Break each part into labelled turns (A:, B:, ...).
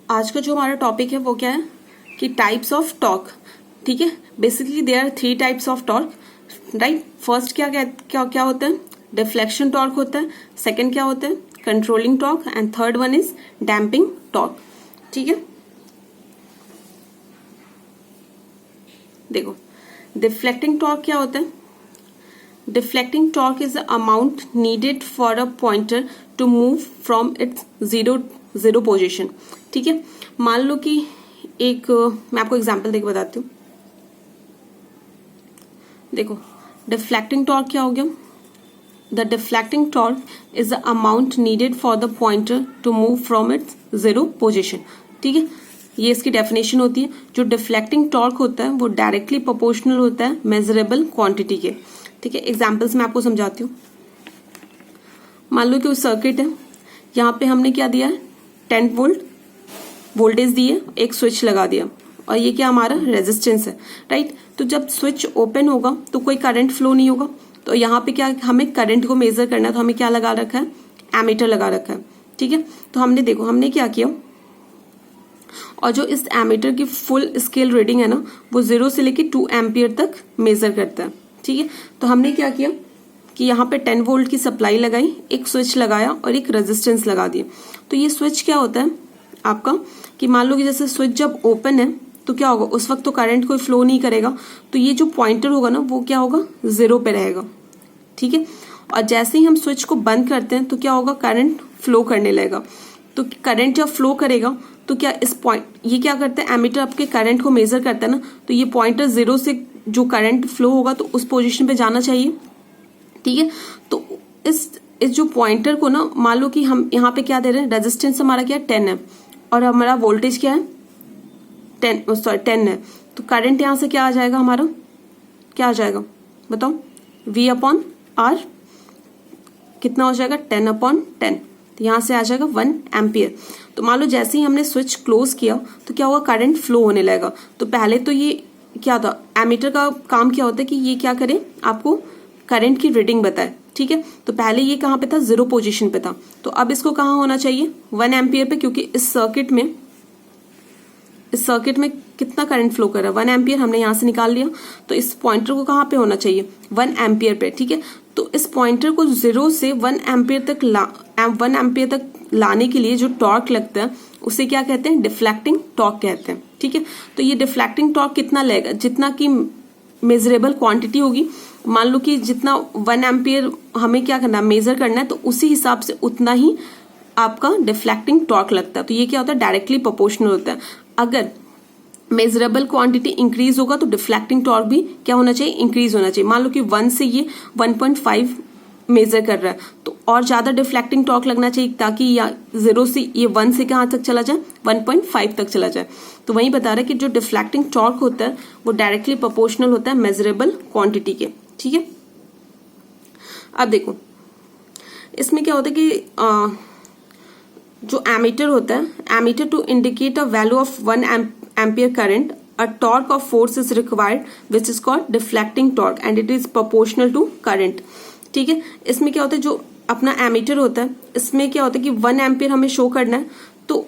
A: आज का जो हमारा टॉपिक है वो क्या है कि टाइप्स ऑफ टॉर्क। ठीक है, basically there are 3 types of torque, right. First क्या क्या क्या क्या होता है, डिफ्लेक्शन टॉर्क होता है। सेकंड क्या होता है, controlling torque. And third one is damping torque. ठीक है, देखो डिफ्लेक्टिंग टॉर्क क्या होता है। Deflecting torque is the amount needed for a pointer to move from its zero position. ठीक है, मान लो कि एक मैं आपको एग्जांपल देके बताती हूँ। देखो डिफ्लेक्टिंग टॉर्क क्या हो गया, the deflecting torque is the amount needed for the pointer to move from its zero position. ठीक है, ये इसकी डेफिनेशन होती है। जो डिफ्लेक्टिंग टॉर्क होता है वो डायरेक्टली प्रोपोर्शनल होता है मेजरेबल क्वांटिटी के। ठीक है, एग्जाम्पल्स मैं आपको समझाती हूँ। मान लो कि उस सर्किट है, यहाँ पे हमने क्या दिया है 10 वोल्ट वोल्टेज दिए, एक स्विच लगा दिया और ये क्या हमारा रेजिस्टेंस है, राइट। तो जब स्विच ओपन होगा तो कोई करंट फ्लो नहीं होगा। तो यहाँ पे क्या हमें करंट को मेजर करना है, तो हमें क्या लगा रखा है, एमीटर लगा रखा है। ठीक है, तो हमने क्या किया, और जो इस एमीटर की फुल स्केल रीडिंग है ना वो 0 से लेके 2 एम्पियर तक मेजर करता है। ठीक है, तो हमने क्या किया कि यहाँ पे 10 वोल्ट की सप्लाई लगाई, एक स्विच लगाया और एक रेजिस्टेंस लगा दिया। तो ये स्विच क्या होता है आपका कि मान लो कि जैसे स्विच जब ओपन है तो क्या होगा, उस वक्त तो करंट कोई फ्लो नहीं करेगा, तो ये जो पॉइंटर होगा ना वो क्या होगा, 0 पे रहेगा। ठीक है, और जैसे ही हम स्विच को बंद करते हैं तो क्या होगा, करंट फ्लो करने लगेगा। तो करंट जब फ्लो करेगा तो क्या इस पॉइंट, ये क्या करता है, एमीटर आपके करंट को मेजर करता है ना, तो ये पॉइंटर 0 से जो करंट फ्लो होगा तो उस पोजीशन पे जाना चाहिए। ठीक है, तो इस जो पॉइंटर को ना, मान लो कि हम यहाँ पे क्या दे रहे हैं, रेजिस्टेंस हमारा क्या है 10 है और हमारा वोल्टेज क्या है 10 है। तो करंट यहाँ से क्या आ जाएगा, हमारा क्या आ जाएगा बताओ, V/R कितना हो जाएगा, 10/10। तो यहाँ से आ जाएगा 1 एम्पियर। तो मान लो जैसे ही हमने स्विच क्लोज किया तो क्या हुआ, करंट फ्लो होने लगेगा। तो पहले तो ये क्या था, एमीटर का काम क्या होता है कि ये क्या करे, आपको करंट की रीडिंग बताए। ठीक है, तो पहले ये कहाँ पे था, 0 पोजीशन पे था। तो अब इसको कहाँ होना चाहिए, 1 एम्पियर पे, क्योंकि इस सर्किट में कितना करंट फ्लो कर रहा है, 1 एम्पियर हमने यहाँ से निकाल लिया। तो इस पॉइंटर को कहाँ पे होना चाहिए, 1 एम्पियर पे। ठीक है, तो इस पॉइंटर को 0 से 1 एम्पियर तक लाने के लिए जो टॉर्क लगता है उसे क्या कहते हैं, डिफ्लेक्टिंग टॉर्क कहते हैं। ठीक है, तो ये डिफ्लेक्टिंग टॉर्क कितना लगेगा, जितना की मेजरेबल क्वांटिटी होगी। मान लो कि जितना 1 एम्पियर हमें क्या करना है, मेजर करना है, तो उसी हिसाब से उतना ही आपका डिफ्लेक्टिंग टॉर्क लगता है। तो ये क्या होता है, डायरेक्टली प्रोपोर्शनल होता है। अगर मेजरेबल क्वांटिटी इंक्रीज होगा तो डिफ्लेक्टिंग टॉर्क भी क्या होना चाहिए, इंक्रीज होना चाहिए। मान लो कि 1 से ये 1.5 मेजर कर रहा है तो और ज्यादा डिफ्लेक्टिंग टॉर्क लगना चाहिए, ताकि 0 से ये 1 से कहाँ तक चला जाए, 1.5 तक चला जाए। तो वही बता रहा है कि जो डिफ्लेक्टिंग टॉर्क होता है वो डायरेक्टली प्रोपोर्शनल होता है मेजरेबल क्वांटिटी के। ठीक है, अब देखो इसमें क्या होता है कि जो एमीटर होता है, ammeter to indicate a value of 1 ampere current, a torque of force is required which is called deflecting torque and it is proportional to current. ठीक है, इसमें क्या होता है, जो अपना एमीटर होता है इसमें क्या होता है कि 1 एम्पियर हमें शो करना है, तो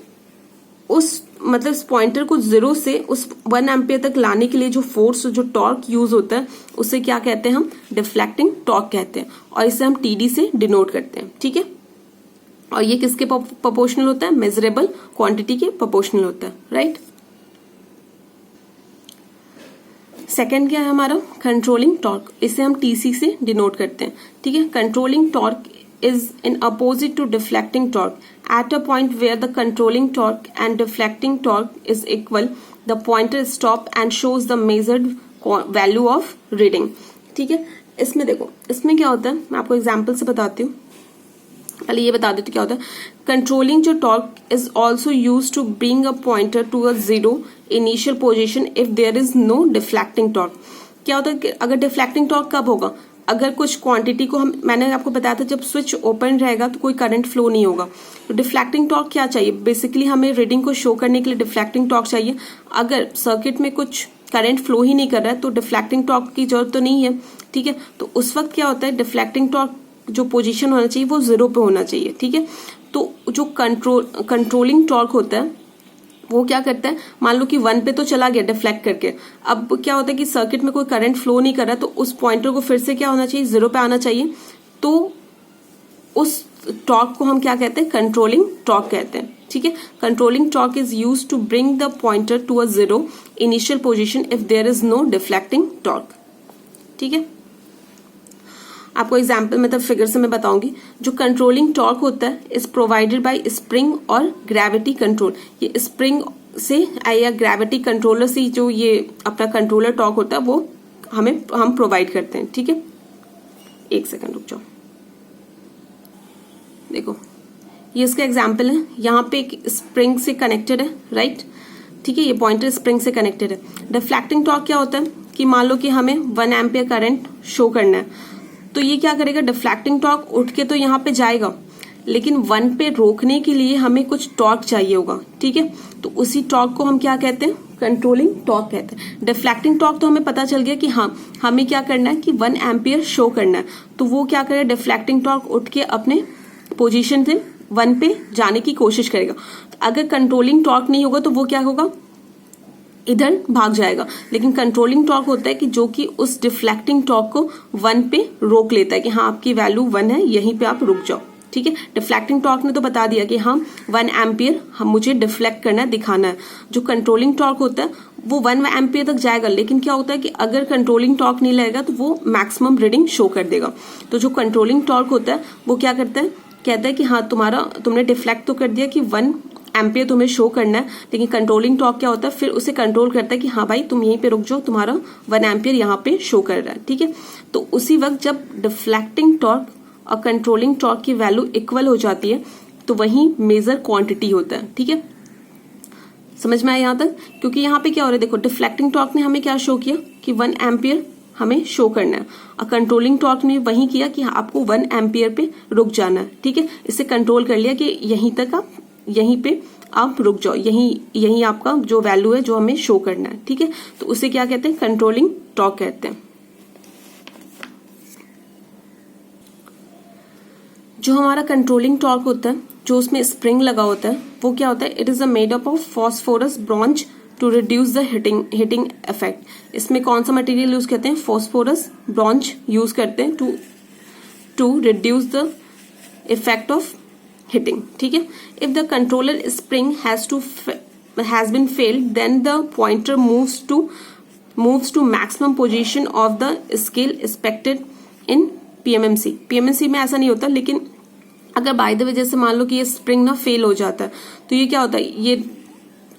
A: उस मतलब इस पॉइंटर को 0 से उस 1 एम्पियर तक लाने के लिए जो फोर्स, जो टॉर्क यूज होता है उसे क्या कहते हैं, हम डिफ्लेक्टिंग टॉर्क कहते हैं, और इसे हम TD से डिनोट करते हैं। ठीक है, और ये किसके प्रोपोर्शनल होता है, मेजरेबल क्वांटिटी के प्रोपोर्शनल होता है, राइट। सेकेंड क्या है हमारा, कंट्रोलिंग टॉर्क, इसे हम TC से डिनोट करते हैं। ठीक है, controlling torque is in opposite to deflecting torque. At a point where the controlling torque and deflecting torque is equal, the pointer stop and shows the measured value of reading. ठीक है, इसमें देखो, इसमें क्या होता है, मैं आपको एग्जाम्पल से बताती हूँ। पहले ये बता देते क्या होता है, कंट्रोलिंग जो torque is also use to bring a pointer to a 0 initial position if there is no deflecting torque. क्या होता है कि अगर डिफ्लेक्टिंग टॉर्क कब होगा, अगर कुछ क्वांटिटी को मैंने आपको बताया था जब स्विच ओपन रहेगा तो कोई करंट फ्लो नहीं होगा। तो डिफ्लेक्टिंग टॉर्क क्या चाहिए, बेसिकली हमें रीडिंग को शो करने के लिए डिफ्लेक्टिंग टॉर्क चाहिए। अगर सर्किट में कुछ करंट फ्लो ही नहीं कर रहा है तो डिफ्लेक्टिंग टॉर्क की जरूरत तो नहीं है। ठीक है, तो उस वक्त क्या होता है, डिफ्लेक्टिंग टॉर्क जो पोजीशन होना चाहिए वो 0 पे होना चाहिए। ठीक है, तो जो कंट्रोलिंग टॉर्क होता है वो क्या करता है, मान लो कि 1 पे तो चला गया डिफ्लेक्ट करके, अब क्या होता है कि सर्किट में कोई करंट फ्लो नहीं कर रहा, तो उस पॉइंटर को फिर से क्या होना चाहिए, 0 पे आना चाहिए। तो उस टॉर्क को हम क्या कहते हैं, कंट्रोलिंग टॉर्क कहते हैं। ठीक है, controlling torque is used to bring the pointer to a 0 initial position if there is no deflecting torque. ठीक है, आपको एग्जाम्पल मतलब फिगर से मैं बताऊंगी। जो कंट्रोलिंग टॉर्क होता है इज प्रोवाइडेड बाय स्प्रिंग और ग्रेविटी कंट्रोल। ये स्प्रिंग से या ग्रेविटी कंट्रोलर से जो ये अपना कंट्रोलर टॉर्क होता है वो हम प्रोवाइड करते हैं। ठीक है, एक सेकंड रुक जाओ। देखो ये इसका एग्जाम्पल है, यहाँ पे एक स्प्रिंग से कनेक्टेड है, राइट। ठीक है, ये पॉइंटर स्प्रिंग से कनेक्टेड है। डिफ्लेक्टिंग टॉर्क क्या होता है कि मान लो कि हमें 1 एम्पियर करंट शो करना है, तो ये क्या करेगा, डिफ्लेक्टिंग टॉर्क उठ के तो यहाँ पे जाएगा, लेकिन 1 पे रोकने के लिए हमें कुछ टॉर्क चाहिए होगा। ठीक है, तो उसी टॉर्क को हम क्या कहते हैं, कंट्रोलिंग टॉर्क कहते हैं। डिफ्लेक्टिंग टॉर्क तो हमें पता चल गया कि हाँ हमें क्या करना है कि 1 एम्पियर शो करना है, तो वो क्या करेगा, डिफ्लेक्टिंग टॉर्क उठ के अपने पोजीशन से 1 पे जाने की कोशिश करेगा। तो अगर कंट्रोलिंग टॉर्क नहीं होगा तो वो क्या होगा, इधर भाग जाएगा। लेकिन कंट्रोलिंग टॉर्क होता है कि जो कि उस डिफ्लेक्टिंग टॉर्क को 1 पे रोक लेता है कि हाँ आपकी वैल्यू 1 है, यहीं पे आप रुक जाओ। ठीक है, डिफ्लेक्टिंग टॉर्क ने तो बता दिया कि हाँ 1 एम्पियर हम मुझे डिफ्लेक्ट करना है, दिखाना है। जो कंट्रोलिंग टॉर्क होता है वो 1 एम्पियर तक जाएगा, लेकिन क्या होता है कि अगर कंट्रोलिंग टॉर्क नहीं लगेगा तो वो मैक्सिमम रीडिंग शो कर देगा। तो जो कंट्रोलिंग टॉर्क होता है वो क्या करता है, कहता है कि हाँ तुमने डिफ्लेक्ट तो कर दिया कि 1 एम्पियर तुम्हें शो करना है, लेकिन कंट्रोलिंग टॉर्क क्या होता है, फिर उसे कंट्रोल करता है कि हाँ भाई तुम यहीं पे रुक जाओ, तुम्हारा 1 एम्पियर यहाँ पे शो कर रहा है। ठीक है, तो उसी वक्त जब डिफ्लेक्टिंग टॉर्क और कंट्रोलिंग टॉर्क की वैल्यू इक्वल हो जाती है तो वही मेजर क्वांटिटी होता है। ठीक है, समझ में आया यहाँ तक। क्योंकि यहाँ पे क्या हो रहा है, देखो डिफ्लेक्टिंग टॉर्क ने हमें क्या शो किया कि 1 एम्पियर हमें शो करना है, और कंट्रोलिंग टॉर्क ने वही किया कि आपको 1 एम्पियर पे रुक जाना है। ठीक है, इससे कंट्रोल कर लिया कि यहीं तक आप यहीं पे आप रुक जाओ, यही आपका जो वैल्यू है जो हमें शो करना है। ठीक है, तो उसे क्या कहते हैं, कंट्रोलिंग टॉर्क कहते हैं। जो हमारा कंट्रोलिंग टॉर्क होता है, जो उसमें स्प्रिंग लगा होता है, वो क्या होता है, it is a made up of phosphorus bronze to reduce the heating effect. इसमें कौन सा मटेरियल यूज करते हैं, फॉस्फोरस ब्रॉन्ज यूज करते हैं to reduce the effect of hitting. ठीक है, if the controller spring has been failed, then the pointer moves to maximum position of the scale expected in PMMC. PMMC में ऐसा नहीं होता, लेकिन अगर बाय द वे जैसे मान लो कि ये स्प्रिंग ना फेल हो जाता है तो ये क्या होता है, ये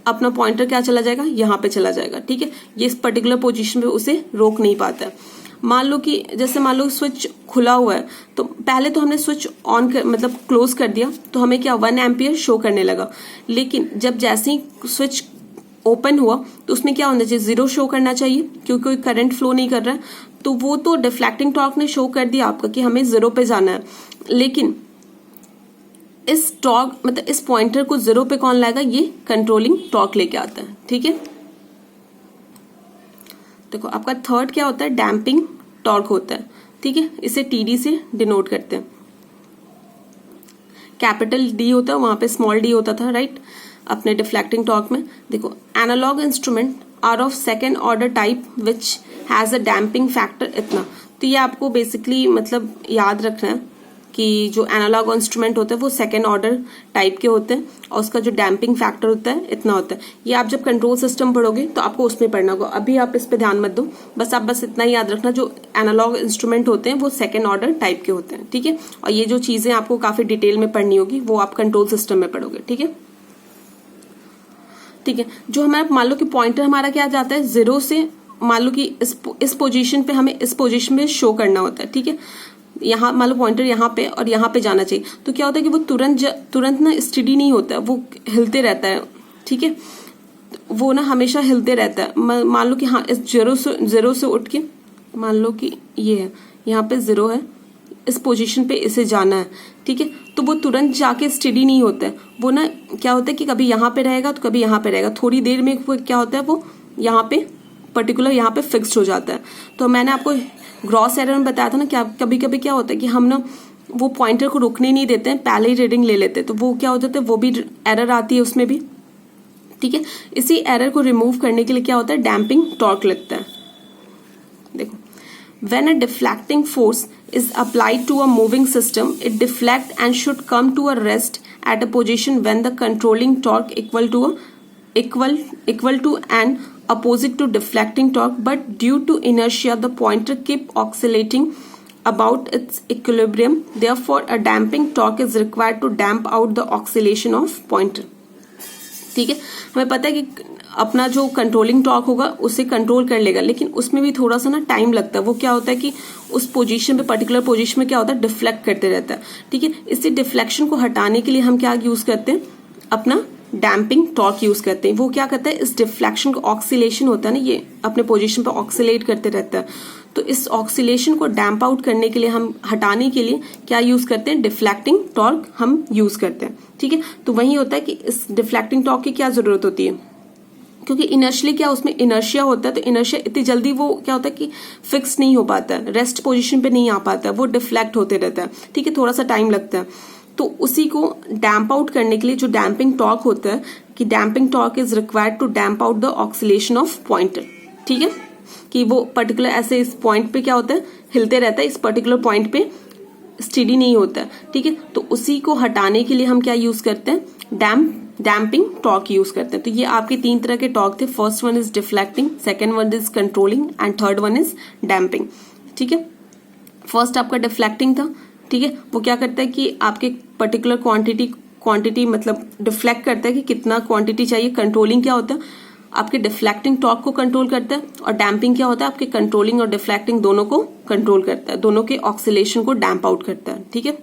A: अपना पॉइंटर क्या चला जाएगा, यहाँ पे चला जाएगा। ठीक है, ये इस पर्टिकुलर पोजीशन पे उसे रोक नहीं पाता है। मान लो कि जैसे मान लो स्विच खुला हुआ है, तो पहले तो हमने स्विच ऑन कर मतलब क्लोज कर दिया तो हमें क्या 1 एम्पियर शो करने लगा, लेकिन जब जैसे ही स्विच ओपन हुआ तो उसमें क्या होना चाहिए, 0 शो करना चाहिए, क्योंकि कोई करंट फ्लो नहीं कर रहा है। तो वो तो डिफ्लेक्टिंग टॉर्क ने शो कर दिया आपका कि हमें 0 पे जाना है, लेकिन इस टॉर्क मतलब इस पॉइंटर को 0 पे कौन लाएगा, ये कंट्रोलिंग टॉर्क लेके आता है। ठीक है, देखो आपका थर्ड क्या होता है, डैम्पिंग टॉर्क होता है। ठीक है, इसे टीडी से डिनोट करते हैं। कैपिटल डी होता है, वहां पे स्मॉल डी होता था, राइट, अपने डिफ्लेक्टिंग टॉर्क में। देखो analogue instrument are of second order type which has a damping factor इतना। तो ये आपको बेसिकली मतलब याद रखना है कि जो एनालॉग इंस्ट्रूमेंट होते हैं वो सेकेंड ऑर्डर टाइप के होते हैं और उसका जो डैम्पिंग फैक्टर होता है इतना होता है। ये आप जब कंट्रोल सिस्टम पढ़ोगे तो आपको उसमें पढ़ना होगा, अभी आप इस पे ध्यान मत दो, बस इतना ही याद रखना, जो एनालॉग इंस्ट्रूमेंट होते हैं वो सेकेंड ऑर्डर टाइप के होते हैं। ठीक है, और ये जो चीजें आपको काफी डिटेल में पढ़नी होगी वो आप कंट्रोल सिस्टम में पढ़ोगे। ठीक है, ठीक है, जो हमारा मान लो कि पॉइंटर हमारा क्या जाता है 0 से, मान लो कि इस पोजीशन पे हमें इस पोजीशन में शो करना होता है। ठीक है, यहाँ मान लो पॉइंटर यहाँ पे और यहाँ पे जाना चाहिए, तो क्या होता है कि वो तुरंत ना स्टेडी नहीं होता है, वो हिलते रहता है। ठीक है, वो ना हमेशा हिलते रहता है। मान लो कि हाँ इस जीरो से उठ के मान लो कि ये है, यहाँ पे 0 है, इस पोजीशन पे इसे जाना है। ठीक है, तो वो तुरंत जाके स्टेडी नहीं होता है, वो ना क्या होता है कि कभी यहाँ पे रहेगा तो कभी यहाँ पे रहेगा, थोड़ी देर में वो क्या होता है, वो यहाँ पे पर्टिकुलर यहाँ पे फिक्स्ड हो जाता है। तो मैंने आपको ग्रॉस एरर में बताया था ना कि कभी कभी क्या होता है कि हम ना वो पॉइंटर को रुकने नहीं देते हैं, पहले ही रीडिंग ले लेते हैं, तो वो क्या हो जाता है, वो भी एरर आती है उसमें भी। ठीक है। इसी एरर को रिमूव करने के लिए क्या होता है, डैम्पिंग टॉर्क लगता है। देखो, when a deflecting force is applied to a moving system, it deflect and should come to a rest at a position when the controlling torque equal to and opposite to deflecting torque, but due to inertia the pointer keep oscillating about its equilibrium. Therefore, a damping torque is required to damp out the oscillation of pointer. ठीक है, हमें पता है कि अपना जो controlling torque होगा उसे कंट्रोल कर लेगा, लेकिन उसमें भी थोड़ा सा ना टाइम लगता है। वो क्या होता है कि उस पोजीशन पे, पर्टिकुलर पोजीशन में क्या होता है, डिफ्लेक्ट करते रहता है। ठीक है, इसी डिफ्लेक्शन को हटाने के लिए हम क्या यूज करते हैं, अपना डैम्पिंग टॉर्क यूज करते हैं। वो क्या करता है, इस डिफ्लेक्शन को, ऑक्सीलेशन होता है ना, ये अपने पोजीशन पे ऑक्सीलेट करते रहता है, तो इस ऑक्सीलेशन को डैम्प आउट करने के लिए, हम हटाने के लिए क्या यूज करते हैं, डिफ्लेक्टिंग टॉर्क हम यूज करते हैं। ठीक है, तो वही होता है कि इस डिफ्लेक्टिंग टॉर्क की क्या जरूरत होती है, क्योंकि इनर्शियली क्या उसमें इनर्शिया होता है, तो इनर्शिया इतनी जल्दी वो क्या होता है कि फिक्स नहीं हो पाता है, रेस्ट पोजीशन पे नहीं आ पाता है, वो डिफ्लेक्ट होते रहता है। ठीक है, थोड़ा सा टाइम लगता है। तो उसी को डैम्प आउट करने के लिए जो डैम्पिंग टॉर्क होता है, कि damping torque is required to damp out the oscillation of pointer. ठीक है, कि वो पर्टिकुलर ऐसे इस पॉइंट पे क्या होता है, हिलते रहता है, इस पर्टिकुलर पॉइंट पे स्टेडी नहीं होता है। ठीक है, तो उसी को हटाने के लिए हम क्या यूज करते हैं, डैम्पिंग टॉर्क यूज करते हैं। तो ये आपके 3 तरह के टॉर्क थे। First one is deflecting, second one is controlling and third one is damping. ठीक है, फर्स्ट आपका डिफ्लेक्टिंग था। ठीक है, वो क्या करता है कि आपके पर्टिकुलर क्वांटिटी मतलब डिफ्लेक्ट करता है कि कितना क्वांटिटी चाहिए। कंट्रोलिंग क्या होता है, आपके डिफ्लेक्टिंग टॉर्क को कंट्रोल करता है, और डैम्पिंग क्या होता है, आपके कंट्रोलिंग और डिफ्लेक्टिंग दोनों को कंट्रोल करता है, दोनों के ऑक्सीलेशन को डैम्प आउट करता है। ठीक है,